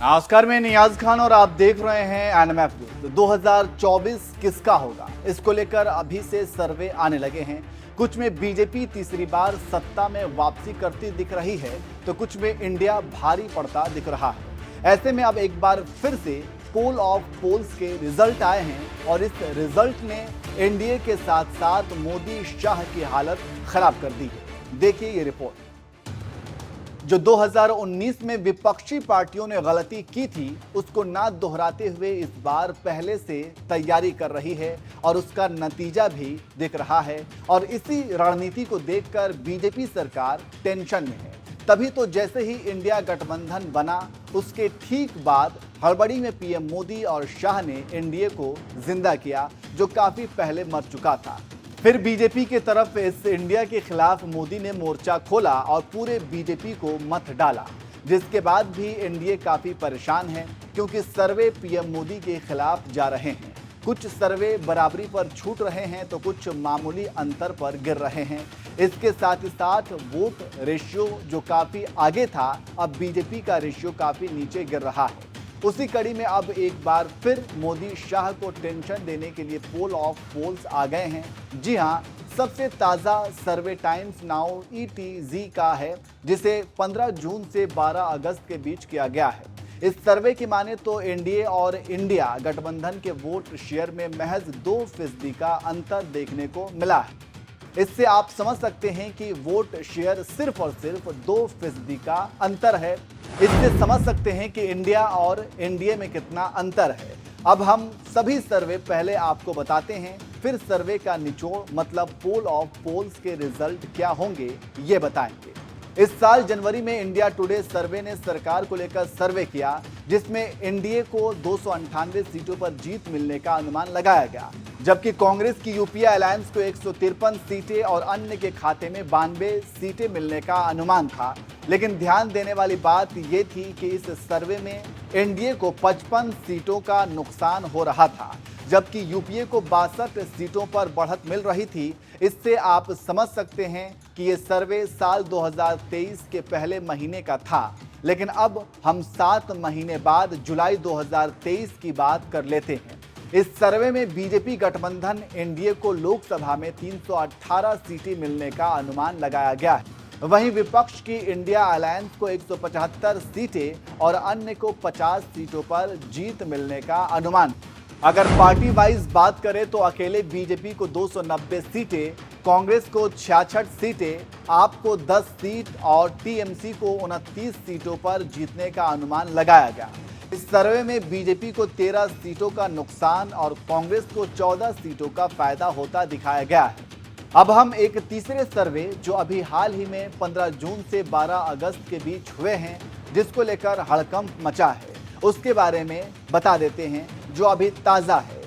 नमस्कार, मैं नियाज खान और आप देख रहे हैं एनएमएफ न्यूज। 2024 किसका होगा, इसको लेकर अभी से सर्वे आने लगे हैं। कुछ में बीजेपी तीसरी बार सत्ता में वापसी करती दिख रही है, तो कुछ में इंडिया भारी पड़ता दिख रहा है। ऐसे में अब एक बार फिर से पोल ऑफ पोल्स के रिजल्ट आए हैं और इस रिजल्ट ने एनडीए के साथ साथ मोदी शाह की हालत खराब कर दी है। देखिए ये रिपोर्ट। जो 2019 में विपक्षी पार्टियों ने गलती की थी, उसको ना दोहराते हुए इस बार पहले से तैयारी कर रही है और उसका नतीजा भी दिख रहा है। और इसी रणनीति को देखकर बीजेपी सरकार टेंशन में है। तभी तो जैसे ही इंडिया गठबंधन बना, उसके ठीक बाद हड़बड़ी में पीएम मोदी और शाह ने एनडीए को जिंदा किया, जो काफी पहले मर चुका था। फिर बीजेपी की तरफ इस इंडिया के खिलाफ मोदी ने मोर्चा खोला और पूरे बीजेपी को मत डाला, जिसके बाद भी एनडीए काफी परेशान है, क्योंकि सर्वे पीएम मोदी के खिलाफ जा रहे हैं। कुछ सर्वे बराबरी पर छूट रहे हैं, तो कुछ मामूली अंतर पर गिर रहे हैं। इसके साथ ही साथ वोट रेशियो जो काफी आगे था, अब बीजेपी का रेशियो काफी नीचे गिर रहा है। उसी कड़ी में अब एक बार फिर मोदी शाह को टेंशन देने के लिए पोल ऑफ पोल्स आ गए हैं। जी हां, सबसे ताज़ा सर्वे टाइम्स नाउ ETZ का है, जिसे 15 जून से 12 अगस्त के बीच किया गया है। इस सर्वे की माने तो एनडीए और इंडिया गठबंधन के वोट शेयर में महज 2% का अंतर देखने को मिला है। इससे आप समझ सकते हैं कि वोट शेयर सिर्फ और सिर्फ 2% का अंतर है। इससे समझ सकते हैं कि इंडिया और एनडीए में कितना अंतर है। अब हम सभी सर्वे पहले आपको बताते हैं, फिर सर्वे का निचोड़ मतलब पोल ऑफ पोल्स के रिजल्ट क्या होंगे ये बताएंगे। इस साल जनवरी में इंडिया टुडे सर्वे ने सरकार को लेकर सर्वे किया, जिसमें एनडीए को 298 सीटों पर जीत मिलने का अनुमान लगाया गया, जबकि कांग्रेस की यूपीए अलायंस को 153 सीटें और अन्य के खाते में 92 सीटें मिलने का अनुमान था। लेकिन ध्यान देने वाली बात ये थी कि इस सर्वे में एनडीए को 55 सीटों का नुकसान हो रहा था, जबकि यूपीए को 62 सीटों पर बढ़त मिल रही थी। इससे आप समझ सकते हैं कि ये सर्वे साल 2023 के पहले महीने का था। लेकिन अब हम 7 महीने बाद जुलाई 2023 की बात कर लेते हैं। इस सर्वे में बीजेपी गठबंधन एनडीए को लोकसभा में 318 सीटें मिलने का अनुमान लगाया गया है। वहीं विपक्ष की इंडिया अलायंस को 175 सीटें और अन्य को 50 सीटों पर जीत मिलने का अनुमान। अगर पार्टी वाइज बात करें तो अकेले बीजेपी को 290 सीटें, कांग्रेस को 66 सीटें, आप को 10 सीट और टीएमसी को 29 सीटों पर जीतने का अनुमान लगाया गया। इस सर्वे में बीजेपी को 13 सीटों का नुकसान और कांग्रेस को 14 सीटों का फायदा होता दिखाया गया है। अब हम एक तीसरे सर्वे जो अभी हाल ही में 15 जून से 12 अगस्त के बीच हुए हैं, जिसको लेकर हड़कंप मचा है, उसके बारे में बता देते हैं, जो अभी ताज़ा है।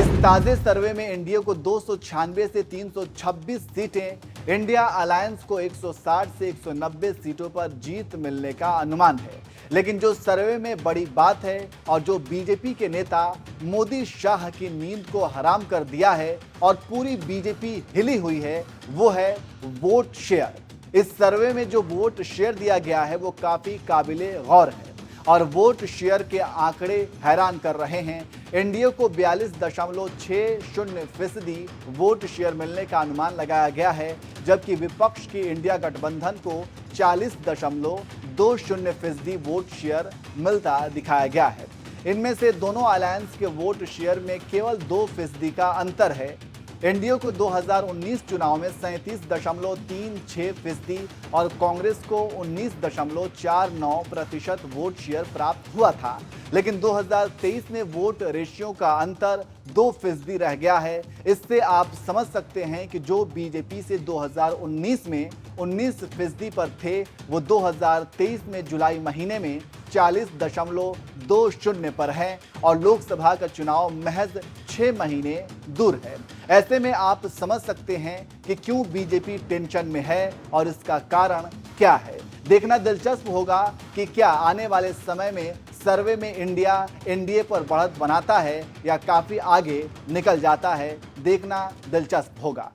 इस ताज़े सर्वे में एनडीए को 296 से 326 सीटें, इंडिया अलायंस को 160 से 190 सीटों पर जीत मिलने का अनुमान है। लेकिन जो सर्वे में बड़ी बात है और जो बीजेपी के नेता मोदी शाह की नींद को हराम कर दिया है और पूरी बीजेपी हिली हुई है, वो है वोट शेयर। इस सर्वे में जो वोट शेयर दिया गया है वो काफ़ी काबिले गौर है और वोट शेयर के आंकड़े हैरान कर रहे हैं। एनडीए को 42.60% वोट शेयर मिलने का अनुमान लगाया गया है, जबकि विपक्ष की इंडिया गठबंधन को 40.20% वोट शेयर मिलता दिखाया गया है। इनमें से दोनों अलायंस के वोट शेयर में केवल 2% का अंतर है। एनडीए को 2019 चुनाव में 37.36% और कांग्रेस को 19.49% वोट शेयर प्राप्त हुआ था। लेकिन 2023 में वोट रेशियो का अंतर 2% रह गया है। इससे आप समझ सकते हैं कि जो बीजेपी से 2019 में 19% पर थे, वो 2023 में जुलाई महीने में 40.20 पर है और लोकसभा का चुनाव महज 6 महीने दूर है। ऐसे में आप समझ सकते हैं कि क्यों बीजेपी टेंशन में है और इसका कारण क्या है। देखना दिलचस्प होगा कि क्या आने वाले समय में सर्वे में इंडिया एनडीए पर बढ़त बनाता है या काफ़ी आगे निकल जाता है। देखना दिलचस्प होगा।